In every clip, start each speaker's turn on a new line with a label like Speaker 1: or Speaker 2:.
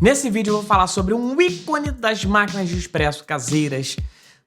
Speaker 1: Nesse vídeo eu vou falar sobre um ícone das máquinas de expresso caseiras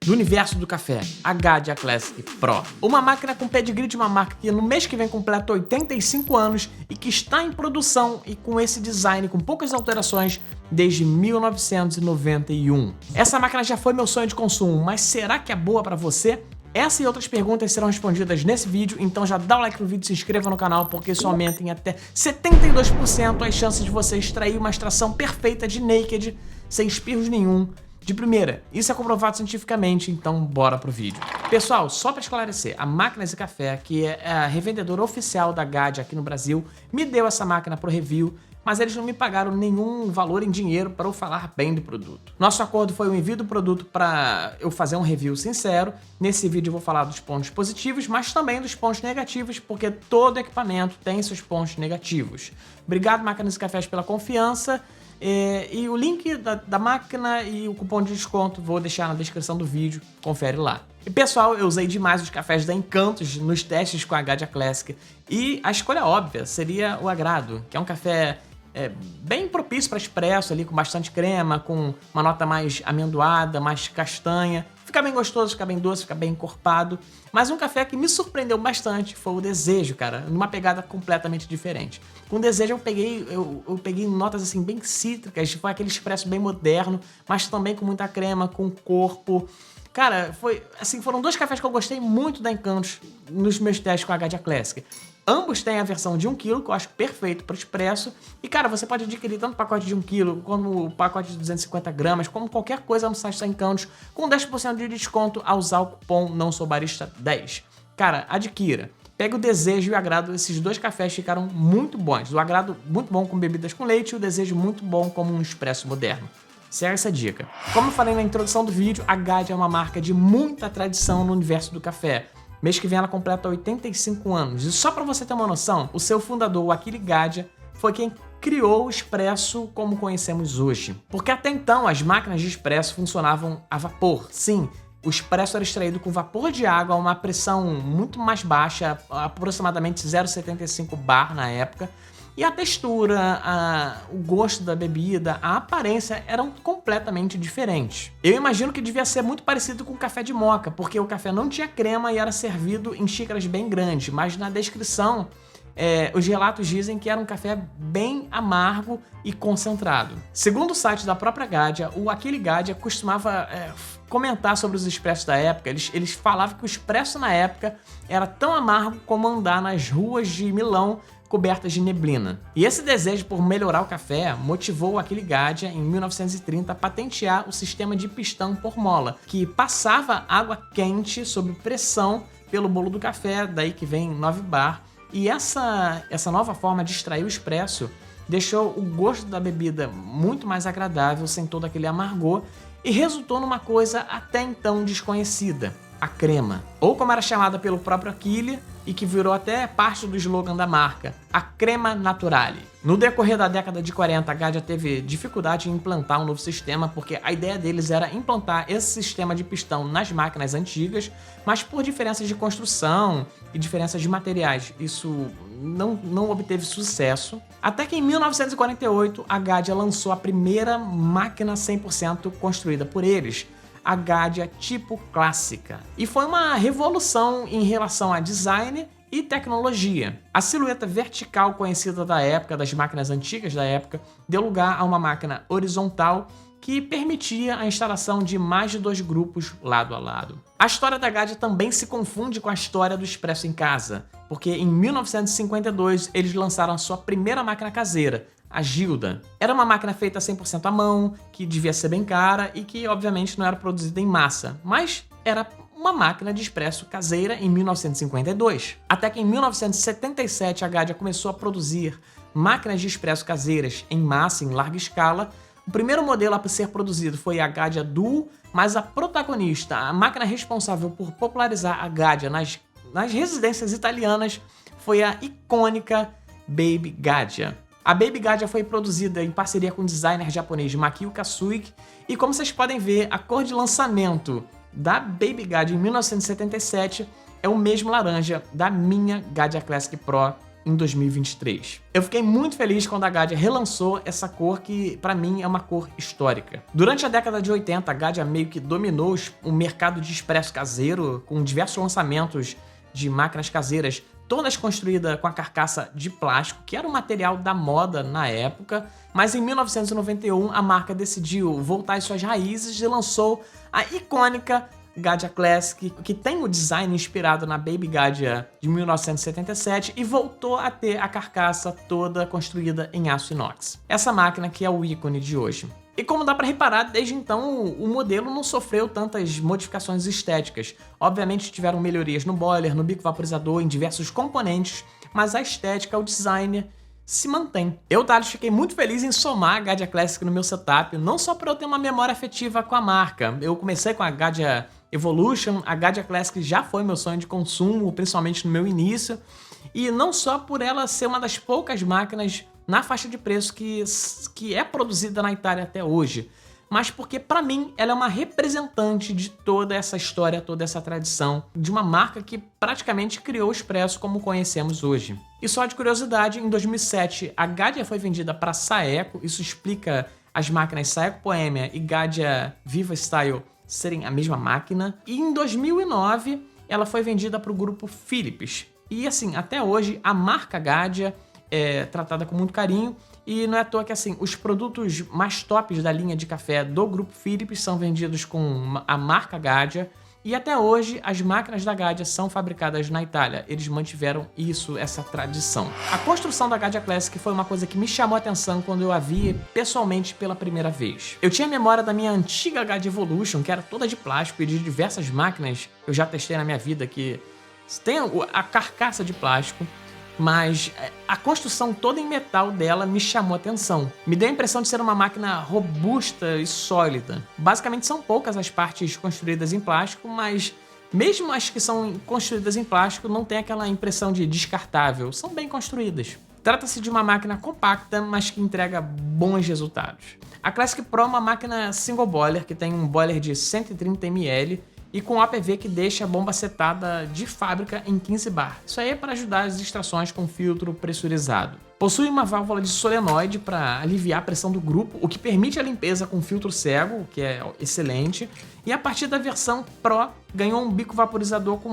Speaker 1: do universo do café, a Gadia Classic Pro. Uma máquina com pedigree de uma marca que no mês que vem completa 85 anos e que está em produção e com esse design com poucas alterações desde 1991. Essa máquina já foi meu sonho de consumo, mas será que é boa para você? Essa e outras perguntas serão respondidas nesse vídeo, então já dá o like no vídeo e se inscreva no canal, porque isso aumenta em até 72% as chances de você extrair uma extração perfeita de Naked, sem espirros nenhum, de primeira. Isso é comprovado cientificamente, então bora pro vídeo. Pessoal, só para esclarecer, a Máquinas e Café, que é a revendedora oficial da Gadia aqui no Brasil, me deu essa máquina pro review, mas eles não me pagaram nenhum valor em dinheiro para eu falar bem do produto. Nosso acordo foi o envio do produto para eu fazer um review sincero. Nesse vídeo eu vou falar dos pontos positivos, mas também dos pontos negativos, porque todo equipamento tem seus pontos negativos. Obrigado, Máquinas e Cafés, pela confiança. E o link da máquina e o cupom de desconto vou deixar na descrição do vídeo, confere lá. E pessoal, eu usei demais os cafés da Encantos nos testes com a Gadia Classic e a escolha óbvia seria o Agrado, que é um café bem propício para expresso ali, com bastante crema, com uma nota mais amendoada, mais castanha. Fica bem gostoso, fica bem doce, fica bem encorpado. Mas um café que me surpreendeu bastante foi o Desejo, cara, numa pegada completamente diferente. Com o Desejo eu peguei notas assim bem cítricas, foi aquele expresso bem moderno, mas também com muita crema, com corpo. Cara, foram dois cafés que eu gostei muito da Encantos nos meus testes com a Gadia Classic. Ambos têm a versão de 1 kg, que eu acho perfeito para o expresso. E, cara, você pode adquirir tanto o pacote de 1 kg, como o pacote de 250 gramas, como qualquer coisa no site da Encantos, com 10% de desconto ao usar o cupom NãoSouBarista10. Cara, adquira. Pega o Desejo e o Agrado, esses dois cafés ficaram muito bons. O Agrado muito bom com bebidas com leite e o Desejo muito bom como um expresso moderno. Segue essa dica. Como eu falei na introdução do vídeo, a Gadia é uma marca de muita tradição no universo do café. Mês que vem ela completa 85 anos. E só para você ter uma noção, o seu fundador, o Achille Gadia, foi quem criou o expresso como conhecemos hoje. Porque até então as máquinas de expresso funcionavam a vapor. Sim, o expresso era extraído com vapor de água a uma pressão muito mais baixa, aproximadamente 0,75 bar na época. E a textura, o gosto da bebida, a aparência eram completamente diferentes. Eu imagino que devia ser muito parecido com o café de moca, porque o café não tinha crema e era servido em xícaras bem grandes, mas na descrição os relatos dizem que era um café bem amargo e concentrado. Segundo o site da própria Gadia, o Achille Gadia costumava comentar sobre os expressos da época. Eles falavam que o expresso na época era tão amargo como andar nas ruas de Milão cobertas de neblina. E esse desejo por melhorar o café motivou o Achille Gadia, em 1930, a patentear o sistema de pistão por mola, que passava água quente sob pressão pelo bolo do café, daí que vem 9 bar. E essa nova forma de extrair o expresso deixou o gosto da bebida muito mais agradável, sem todo aquele amargor, e resultou numa coisa até então desconhecida: a crema, ou como era chamada pelo próprio Achille, e que virou até parte do slogan da marca, a Crema Naturale. No decorrer da década de 40, a Gadia teve dificuldade em implantar um novo sistema, porque a ideia deles era implantar esse sistema de pistão nas máquinas antigas, mas por diferenças de construção e diferenças de materiais, isso não obteve sucesso. Até que em 1948, a Gadia lançou a primeira máquina 100% construída por eles, a Gadia tipo clássica. E foi uma revolução em relação a design e tecnologia. A silhueta vertical conhecida da época, das máquinas antigas da época, deu lugar a uma máquina horizontal que permitia a instalação de mais de 2 grupos lado a lado. A história da Gadia também se confunde com a história do expresso em casa, porque em 1952 eles lançaram a sua primeira máquina caseira, a Gilda. Era uma máquina feita 100% à mão, que devia ser bem cara e que obviamente não era produzida em massa, mas era uma máquina de expresso caseira em 1952. Até que em 1977 a Gadia começou a produzir máquinas de expresso caseiras em massa, em larga escala. O primeiro modelo a ser produzido foi a Gadia Duo, mas a protagonista, a máquina responsável por popularizar a Gadia nas residências italianas, foi a icônica Baby Gadia. A Baby Gadia foi produzida em parceria com o designer japonês Makio Kasugi, e como vocês podem ver, a cor de lançamento da Baby Gadia em 1977 é o mesmo laranja da minha Gadia Classic Pro em 2023. Eu fiquei muito feliz quando a Gadia relançou essa cor que, pra mim, é uma cor histórica. Durante a década de 80, a Gadia meio que dominou o mercado de expresso caseiro, com diversos lançamentos de máquinas caseiras, todas construídas com a carcaça de plástico, que era o material da moda na época, mas em 1991 a marca decidiu voltar às suas raízes e lançou a icônica Gadia Classic, que tem o design inspirado na Baby Gadia de 1977 e voltou a ter a carcaça toda construída em aço inox. Essa máquina que é o ícone de hoje. E como dá para reparar, desde então o modelo não sofreu tantas modificações estéticas. Obviamente tiveram melhorias no boiler, no bico vaporizador, em diversos componentes, mas a estética, o design se mantém. Eu, Thales, fiquei muito feliz em somar a Gadia Classic no meu setup, não só por eu ter uma memória afetiva com a marca. Eu comecei com a Gadia Evolution, a Gadia Classic já foi meu sonho de consumo, principalmente no meu início, e não só por ela ser uma das poucas máquinas na faixa de preço que é produzida na Itália até hoje, mas porque, para mim, ela é uma representante de toda essa história, toda essa tradição, de uma marca que praticamente criou o expresso como conhecemos hoje. E só de curiosidade, em 2007, a Gadia foi vendida para Saeco, isso explica as máquinas Saeco Bohemia e Gadia Viva Style serem a mesma máquina, e em 2009 ela foi vendida para o grupo Philips. E assim, até hoje, a marca Gadia é tratada com muito carinho, e não é à toa que assim, os produtos mais tops da linha de café do grupo Philips são vendidos com a marca Gadia, e até hoje as máquinas da Gadia são fabricadas na Itália. Eles mantiveram isso, essa tradição. A construção da Gadia Classic foi uma coisa que me chamou a atenção quando eu a vi pessoalmente pela primeira vez. Eu tinha memória da minha antiga Gadia Evolution, que era toda de plástico, e de diversas máquinas que eu já testei na minha vida, que tem a carcaça de plástico, mas a construção toda em metal dela me chamou a atenção. Me deu a impressão de ser uma máquina robusta e sólida. Basicamente são poucas as partes construídas em plástico, mas mesmo as que são construídas em plástico não tem aquela impressão de descartável, são bem construídas. Trata-se de uma máquina compacta, mas que entrega bons resultados. A Classic Pro é uma máquina single boiler, que tem um boiler de 130 ml, e com APV que deixa a bomba setada de fábrica em 15 bar. Isso aí é para ajudar as extrações com filtro pressurizado. Possui uma válvula de solenoide para aliviar a pressão do grupo, o que permite a limpeza com filtro cego, o que é excelente. E a partir da versão Pro, ganhou um bico vaporizador com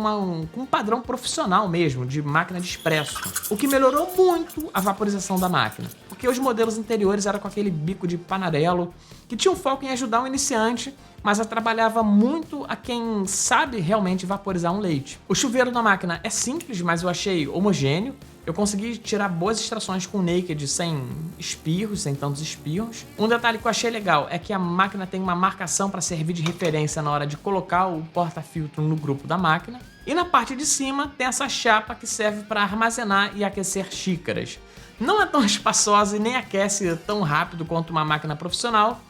Speaker 1: um padrão profissional mesmo, de máquina de expresso, o que melhorou muito a vaporização da máquina, porque os modelos anteriores eram com aquele bico de panarello, que tinha um foco em ajudar o iniciante, mas atrapalhava muito a quem sabe realmente vaporizar um leite. O chuveiro da máquina é simples, mas eu achei homogêneo. Eu consegui tirar boas extrações com o Naked sem espirros, sem tantos espirros. Um detalhe que eu achei legal é que a máquina tem uma marcação para servir de referência na hora de colocar o porta-filtro no grupo da máquina. E na parte de cima tem essa chapa que serve para armazenar e aquecer xícaras. Não é tão espaçosa e nem aquece tão rápido quanto uma máquina profissional,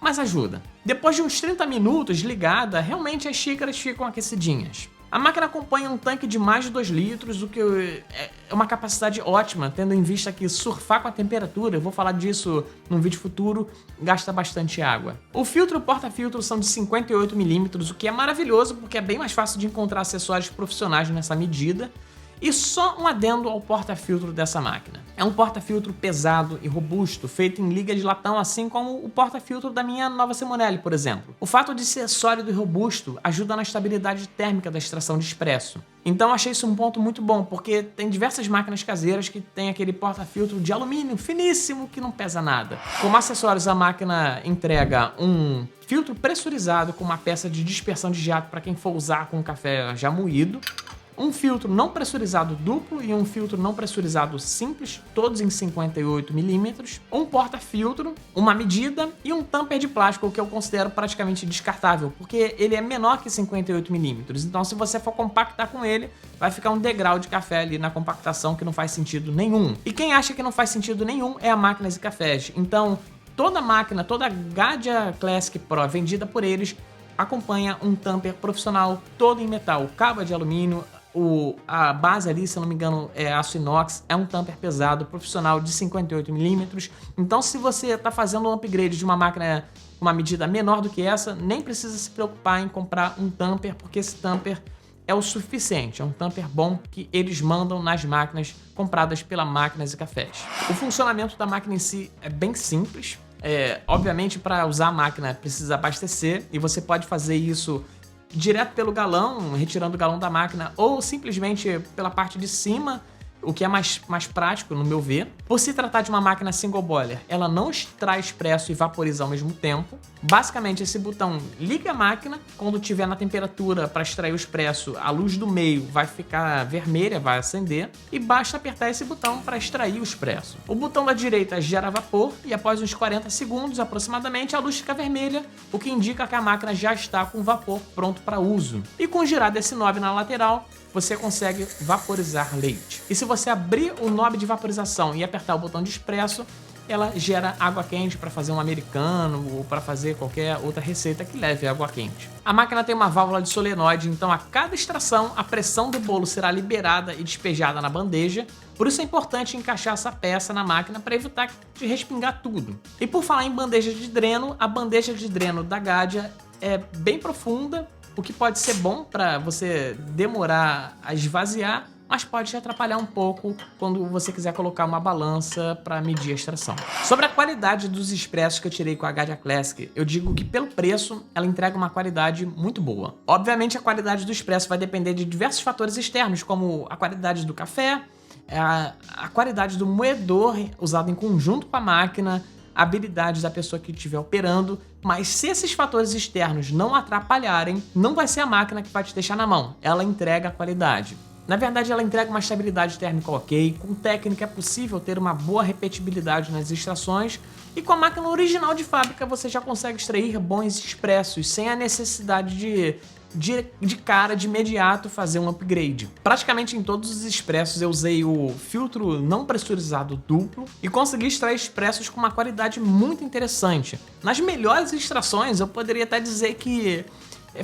Speaker 1: mas ajuda. Depois de uns 30 minutos ligada, realmente as xícaras ficam aquecidinhas. A máquina acompanha um tanque de mais de 2 litros, o que é uma capacidade ótima, tendo em vista que surfar com a temperatura, eu vou falar disso num vídeo futuro, gasta bastante água. O filtro e o porta-filtro são de 58 mm, o que é maravilhoso porque é bem mais fácil de encontrar acessórios profissionais nessa medida. E só um adendo ao porta-filtro dessa máquina. É um porta-filtro pesado e robusto, feito em liga de latão, assim como o porta-filtro da minha nova Simonelli, por exemplo. O fato de ser sólido e robusto ajuda na estabilidade térmica da extração de expresso. Então achei isso um ponto muito bom, porque tem diversas máquinas caseiras que tem aquele porta-filtro de alumínio finíssimo que não pesa nada. Como acessórios, a máquina entrega um filtro pressurizado com uma peça de dispersão de jato para quem for usar com o café já moído, um filtro não pressurizado duplo e um filtro não pressurizado simples, todos em 58 mm, um porta-filtro, uma medida e um tamper de plástico, que eu considero praticamente descartável, porque ele é menor que 58 mm, então se você for compactar com ele, vai ficar um degrau de café ali na compactação que não faz sentido nenhum. E quem acha que não faz sentido nenhum é a Máquinas e Cafés, então toda máquina, toda Gadia Classic Pro vendida por eles, acompanha um tamper profissional todo em metal, cabo de alumínio. A base ali, se eu não me engano, é aço inox, é um tamper pesado, profissional de 58 mm. Então, se você está fazendo um upgrade de uma máquina com uma medida menor do que essa, nem precisa se preocupar em comprar um tamper, porque esse tamper é o suficiente, é um tamper bom que eles mandam nas máquinas compradas pela Máquinas e Cafés. O funcionamento da máquina em si é bem simples. Obviamente, para usar a máquina precisa abastecer e você pode fazer isso direto pelo galão, retirando o galão da máquina, ou simplesmente pela parte de cima, o que é mais prático, no meu ver. Por se tratar de uma máquina single boiler, ela não extrai expresso e vaporiza ao mesmo tempo. Basicamente, esse botão liga a máquina. Quando estiver na temperatura para extrair o expresso, a luz do meio vai ficar vermelha, vai acender. E basta apertar esse botão para extrair o expresso. O botão da direita gera vapor e após uns 40 segundos aproximadamente, a luz fica vermelha, o que indica que a máquina já está com vapor pronto para uso. E com girar desse knob na lateral, você consegue vaporizar leite. E se você abrir o knob de vaporização e apertar o botão de expresso, ela gera água quente para fazer um americano ou para fazer qualquer outra receita que leve água quente. A máquina tem uma válvula de solenoide, então a cada extração a pressão do bolo será liberada e despejada na bandeja. Por isso é importante encaixar essa peça na máquina para evitar de respingar tudo. E por falar em bandeja de dreno, a bandeja de dreno da Gadia é bem profunda, o que pode ser bom para você demorar a esvaziar, mas pode te atrapalhar um pouco quando você quiser colocar uma balança para medir a extração. Sobre a qualidade dos expressos que eu tirei com a Gadia Classic, eu digo que pelo preço ela entrega uma qualidade muito boa. Obviamente a qualidade do expresso vai depender de diversos fatores externos, como a qualidade do café, a qualidade do moedor usado em conjunto com a máquina, a habilidade da pessoa que estiver operando, mas se esses fatores externos não atrapalharem, não vai ser a máquina que vai te deixar na mão, ela entrega a qualidade. Na verdade, ela entrega uma estabilidade térmica ok, com técnica é possível ter uma boa repetibilidade nas extrações, e com a máquina original de fábrica você já consegue extrair bons expressos, sem a necessidade de cara, de imediato, fazer um upgrade. Praticamente em todos os expressos eu usei o filtro não pressurizado duplo e consegui extrair expressos com uma qualidade muito interessante. Nas melhores extrações eu poderia até dizer que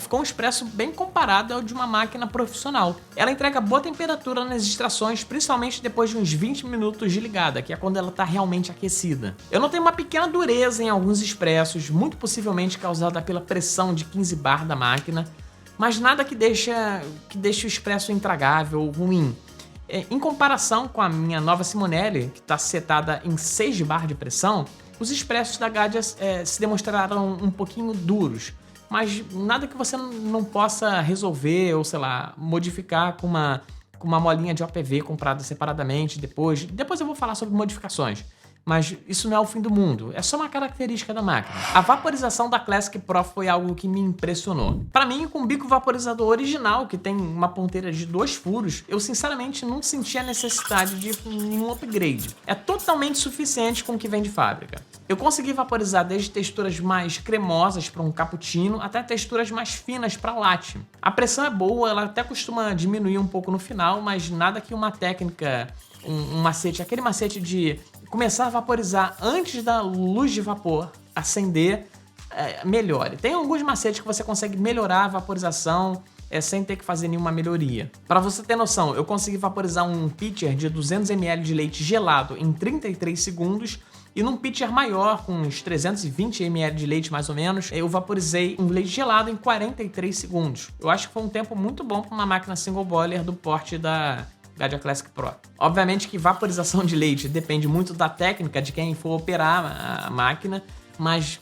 Speaker 1: ficou um expresso bem comparado ao de uma máquina profissional. Ela entrega boa temperatura nas extrações, principalmente depois de uns 20 minutos de ligada, que é quando ela está realmente aquecida. Eu notei uma pequena dureza em alguns expressos, muito possivelmente causada pela pressão de 15 bar da máquina, mas nada que deixe o expresso intragável ou ruim. Em comparação com a minha nova Simonelli, que está setada em 6 bar de pressão, os expressos da Gadia se demonstraram um pouquinho duros, mas nada que você não possa resolver ou, sei lá, modificar com uma molinha de OPV comprada separadamente depois. Depois eu vou falar sobre modificações. Mas isso não é o fim do mundo, é só uma característica da máquina. A vaporização da Classic Pro foi algo que me impressionou. Para mim, com o bico vaporizador original, que tem uma ponteira de 2 furos, eu sinceramente não senti a necessidade de nenhum upgrade. É totalmente suficiente com o que vem de fábrica. Eu consegui vaporizar desde texturas mais cremosas para um cappuccino até texturas mais finas para latte. A pressão é boa, ela até costuma diminuir um pouco no final, mas nada que uma técnica, um macete, aquele macete de começar a vaporizar antes da luz de vapor acender, melhore. Tem alguns macetes que você consegue melhorar a vaporização sem ter que fazer nenhuma melhoria. Para você ter noção, eu consegui vaporizar um pitcher de 200 ml de leite gelado em 33 segundos e num pitcher maior, com uns 320 ml de leite mais ou menos, eu vaporizei um leite gelado em 43 segundos. Eu acho que foi um tempo muito bom para uma máquina single boiler do porte da Gadia Classic Pro. Obviamente que vaporização de leite depende muito da técnica de quem for operar a máquina, mas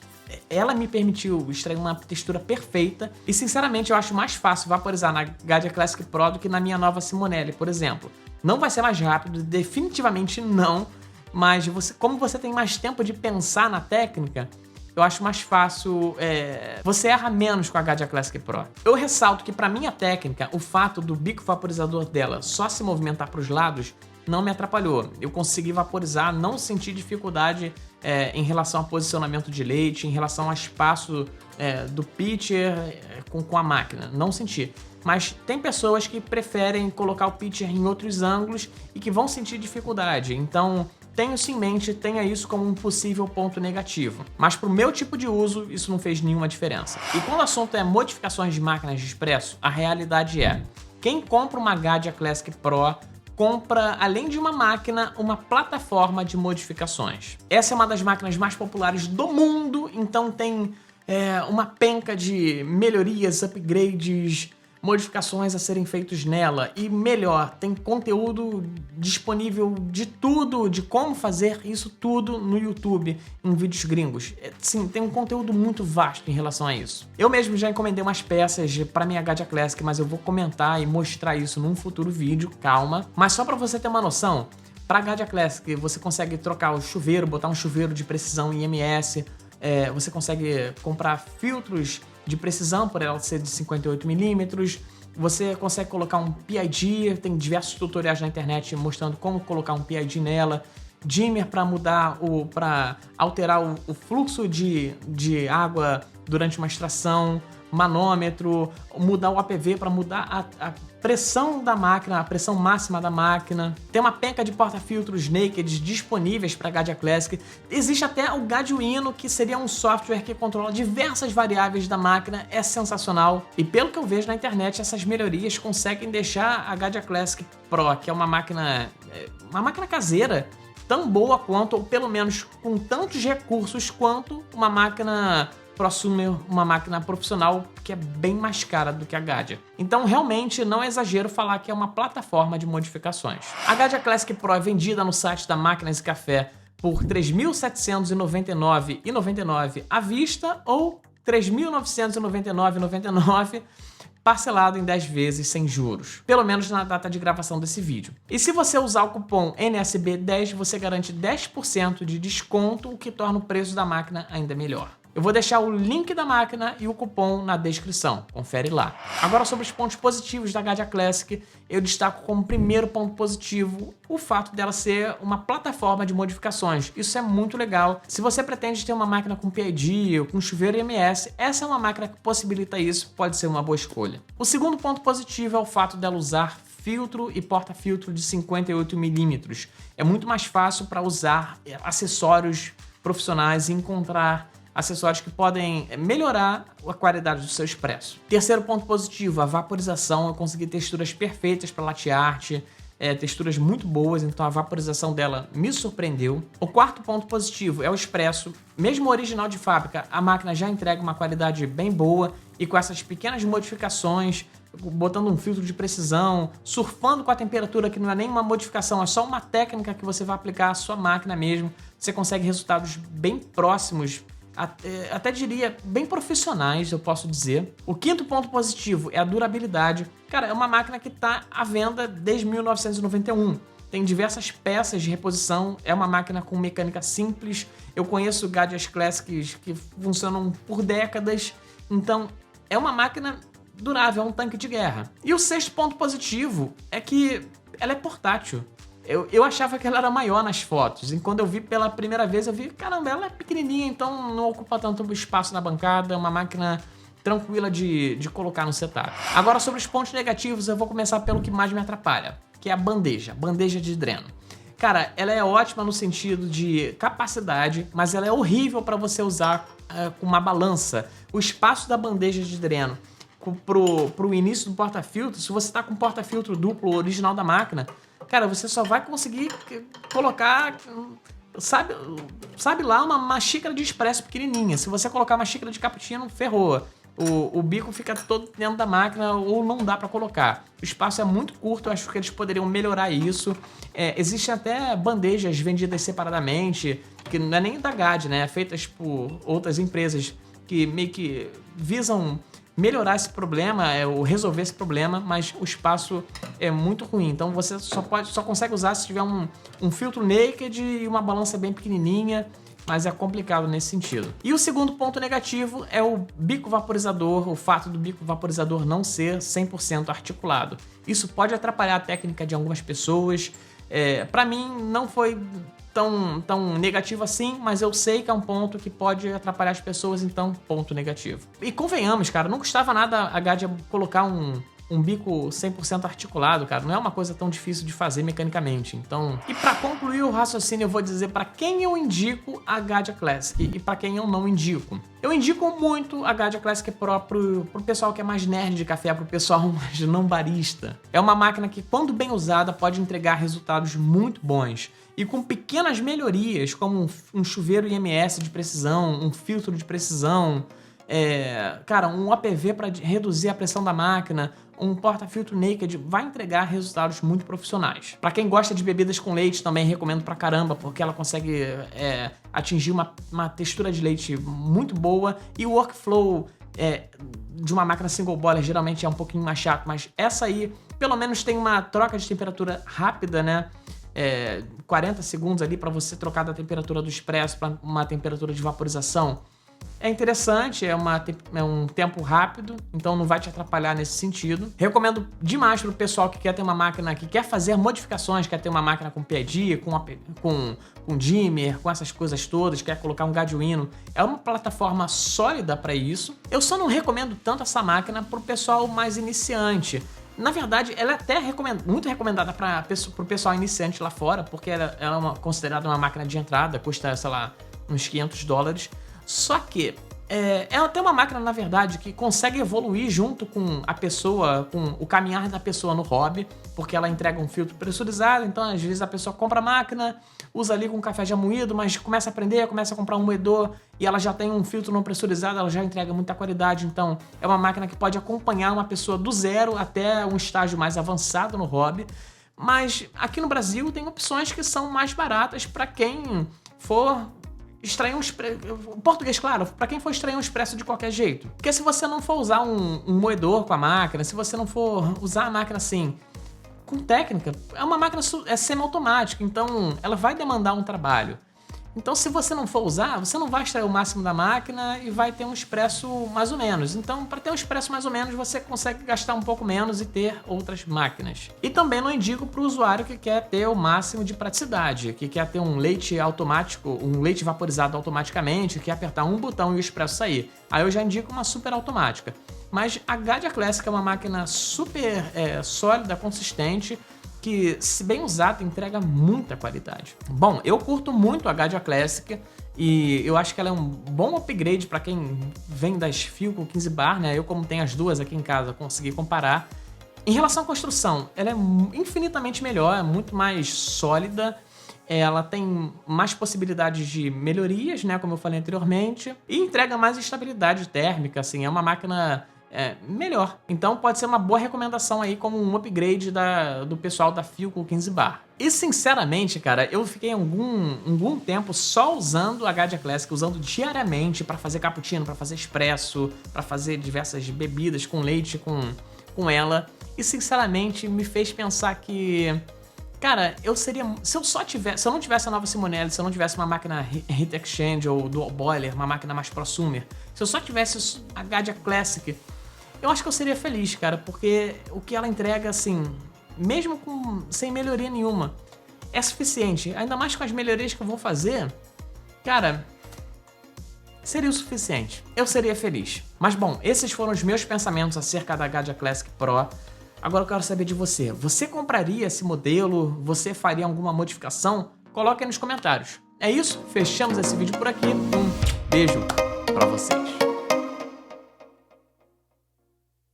Speaker 1: ela me permitiu extrair uma textura perfeita e, sinceramente, eu acho mais fácil vaporizar na Gadia Classic Pro do que na minha nova Simonelli, por exemplo. Não vai ser mais rápido, definitivamente não, mas como você tem mais tempo de pensar na técnica, eu acho mais fácil, você erra menos com a Gadia Classic Pro. Eu ressalto que para minha técnica, o fato do bico vaporizador dela só se movimentar para os lados não me atrapalhou. Eu consegui vaporizar, não senti dificuldade em relação ao posicionamento de leite, em relação ao espaço do pitcher com a máquina, não senti. Mas tem pessoas que preferem colocar o pitcher em outros ângulos e que vão sentir dificuldade, então tenha isso em mente, tenha isso como um possível ponto negativo. Mas para o meu tipo de uso, isso não fez nenhuma diferença. E quando o assunto é modificações de máquinas de expresso, a realidade é: quem compra uma Gadia Classic Pro compra, além de uma máquina, uma plataforma de modificações. Essa é uma das máquinas mais populares do mundo, então tem uma penca de melhorias, upgrades, modificações a serem feitos nela e melhor, tem conteúdo disponível de tudo, de como fazer isso tudo no YouTube, em vídeos gringos. Sim, tem um conteúdo muito vasto em relação a isso. Eu mesmo já encomendei umas peças para minha Gadia Classic, mas eu vou comentar e mostrar isso num futuro vídeo, calma. Mas só para você ter uma noção, para a Gadia Classic você consegue trocar o chuveiro, botar um chuveiro de precisão IMS, você consegue comprar filtros de precisão por ela ser de 58mm, você consegue colocar um PID, tem diversos tutoriais na internet mostrando como colocar um PID nela, dimmer para mudar para alterar o fluxo de água durante uma extração, manômetro, mudar o APV para mudar a pressão da máquina, a pressão máxima da máquina. Tem uma penca de porta-filtros naked disponíveis para a Gadia Classic. Existe até o Gaduino, que seria um software que controla diversas variáveis da máquina. É sensacional. E pelo que eu vejo na internet, essas melhorias conseguem deixar a Gadia Classic Pro, que é uma máquina caseira, tão boa quanto, ou pelo menos com tantos recursos quanto uma máquina prosumer, uma máquina profissional que é bem mais cara do que a Gadia. Então realmente não é exagero falar que é uma plataforma de modificações. A Gadia Classic Pro é vendida no site da Máquinas e Café por R$ 3.799,99 à vista ou R$ 3.999,99 parcelado em 10 vezes sem juros, pelo menos na data de gravação desse vídeo. E se você usar o cupom NSB10, você garante 10% de desconto, o que torna o preço da máquina ainda melhor. Eu vou deixar o link da máquina e o cupom na descrição, confere lá. Agora sobre os pontos positivos da Gadia Classic, eu destaco como primeiro ponto positivo o fato dela ser uma plataforma de modificações. Isso é muito legal. Se você pretende ter uma máquina com PID ou com chuveiro IMS, essa é uma máquina que possibilita isso, pode ser uma boa escolha. O segundo ponto positivo é o fato dela usar filtro e porta-filtro de 58mm. É muito mais fácil para usar acessórios profissionais e encontrar acessórios que podem melhorar a qualidade do seu expresso. Terceiro ponto positivo, a vaporização. Eu consegui texturas perfeitas para latte art, texturas muito boas, então a vaporização dela me surpreendeu. O quarto ponto positivo é o expresso. Mesmo original de fábrica, a máquina já entrega uma qualidade bem boa e com essas pequenas modificações, botando um filtro de precisão, surfando com a temperatura, que não é nenhuma modificação, é só uma técnica que você vai aplicar à sua máquina mesmo, você consegue resultados bem próximos, até diria bem profissionais, eu posso dizer. O quinto ponto positivo é a durabilidade. Cara, é uma máquina que está à venda desde 1991. Tem diversas peças de reposição, é uma máquina com mecânica simples. Eu conheço Gadias Classics que funcionam por décadas, então é uma máquina durável, é um tanque de guerra. E o sexto ponto positivo é que ela é portátil. Eu achava que ela era maior nas fotos, e quando eu vi pela primeira vez, eu vi, caramba, ela é pequenininha, então não ocupa tanto espaço na bancada, é uma máquina tranquila de colocar no setup. Agora, sobre os pontos negativos, eu vou começar pelo que mais me atrapalha, que é a bandeja de dreno. Cara, ela é ótima no sentido de capacidade, mas ela é horrível para você usar com uma balança. O espaço da bandeja de dreno pro início do porta-filtro, se você tá com porta-filtro duplo original da máquina, cara, você só vai conseguir colocar, sabe lá, uma xícara de expresso pequenininha. Se você colocar uma xícara de cappuccino, ferrou. O bico fica todo dentro da máquina ou não dá para colocar. O espaço é muito curto, eu acho que eles poderiam melhorar isso. Existem até bandejas vendidas separadamente, que não é nem da GAD, né? Feitas por outras empresas que meio que visam melhorar esse problema, ou resolver esse problema, mas o espaço é muito ruim. Então você só consegue usar se tiver um filtro naked e uma balança bem pequenininha, mas é complicado nesse sentido. E o segundo ponto negativo é o bico vaporizador, o fato do bico vaporizador não ser 100% articulado. Isso pode atrapalhar a técnica de algumas pessoas. Para mim não foi tão negativo assim, mas eu sei que é um ponto que pode atrapalhar as pessoas, então ponto negativo. E convenhamos, cara, não custava nada a Gadia colocar um bico 100% articulado, cara. Não é uma coisa tão difícil de fazer mecanicamente. Então, e para concluir o raciocínio, eu vou dizer para quem eu indico a Gadia Classic e para quem eu não indico. Eu indico muito a Gadia Classic Pro pro pessoal que é mais nerd de café, pro pessoal mais não barista. É uma máquina que, quando bem usada, pode entregar resultados muito bons. E com pequenas melhorias, como um chuveiro IMS de precisão, um filtro de precisão, cara, um APV para reduzir a pressão da máquina, um porta-filtro naked vai entregar resultados muito profissionais. Para quem gosta de bebidas com leite, também recomendo pra caramba, porque ela consegue atingir uma textura de leite muito boa e o workflow de uma máquina single boiler geralmente é um pouquinho mais chato, mas essa aí pelo menos tem uma troca de temperatura rápida, né? 40 segundos ali para você trocar da temperatura do expresso para uma temperatura de vaporização. É interessante, é um tempo rápido, então não vai te atrapalhar nesse sentido. Recomendo demais para o pessoal que quer ter uma máquina, que quer fazer modificações, quer ter uma máquina com PID, com dimmer, com essas coisas todas, quer colocar um Gadwino. É uma plataforma sólida para isso. Eu só não recomendo tanto essa máquina para o pessoal mais iniciante. Na verdade, ela é até muito recomendada para o pessoal iniciante lá fora, porque ela é considerada uma máquina de entrada, custa, sei lá, uns $500. Só que ela tem uma máquina, na verdade, que consegue evoluir junto com a pessoa, com o caminhar da pessoa no hobby, porque ela entrega um filtro pressurizado, então às vezes a pessoa compra a máquina, usa ali com café já moído, mas começa a aprender, começa a comprar um moedor e ela já tem um filtro não pressurizado, ela já entrega muita qualidade, então é uma máquina que pode acompanhar uma pessoa do zero até um estágio mais avançado no hobby. Mas aqui no Brasil tem opções que são mais baratas para quem for extrair um expresso, português, claro, para quem for extrair um expresso de qualquer jeito. Porque se você não for usar um moedor com a máquina, se você não for usar a máquina assim, com técnica, é uma máquina semi-automática, então ela vai demandar um trabalho. Então se você não for usar, você não vai extrair o máximo da máquina e vai ter um expresso mais ou menos. Então para ter um expresso mais ou menos, você consegue gastar um pouco menos e ter outras máquinas. E também não indico para o usuário que quer ter o máximo de praticidade, que quer ter um leite automático, um leite vaporizado automaticamente, que quer apertar um botão e o expresso sair. Aí eu já indico uma super automática. Mas a Gadia Classic é uma máquina super sólida, consistente, que, se bem usada, entrega muita qualidade. Bom, eu curto muito a Gadia Classic e eu acho que ela é um bom upgrade para quem vem das Philco 15 bar, né? Eu, como tenho as duas aqui em casa, consegui comparar. Em relação à construção, ela é infinitamente melhor, é muito mais sólida. Ela tem mais possibilidades de melhorias, né? Como eu falei anteriormente, e entrega mais estabilidade térmica, assim, é uma máquina melhor. Então pode ser uma boa recomendação aí como um upgrade do pessoal da Philco 15 bar. E sinceramente, cara, eu fiquei algum tempo só usando a Gadia Classic, usando diariamente para fazer cappuccino, para fazer expresso, para fazer diversas bebidas com leite com ela. E sinceramente me fez pensar que, cara, se eu não tivesse a nova Simonelli, se eu não tivesse uma máquina Heat Exchange ou Dual Boiler, uma máquina mais prosumer, se eu só tivesse a Gadia Classic, eu acho que eu seria feliz, cara, porque o que ela entrega, assim, mesmo sem melhoria nenhuma, é suficiente. Ainda mais com as melhorias que eu vou fazer, cara, seria o suficiente. Eu seria feliz. Mas bom, esses foram os meus pensamentos acerca da Gadia Classic Pro. Agora eu quero saber de você. Você compraria esse modelo? Você faria alguma modificação? Coloque aí nos comentários. É isso, fechamos esse vídeo por aqui. Um beijo pra vocês.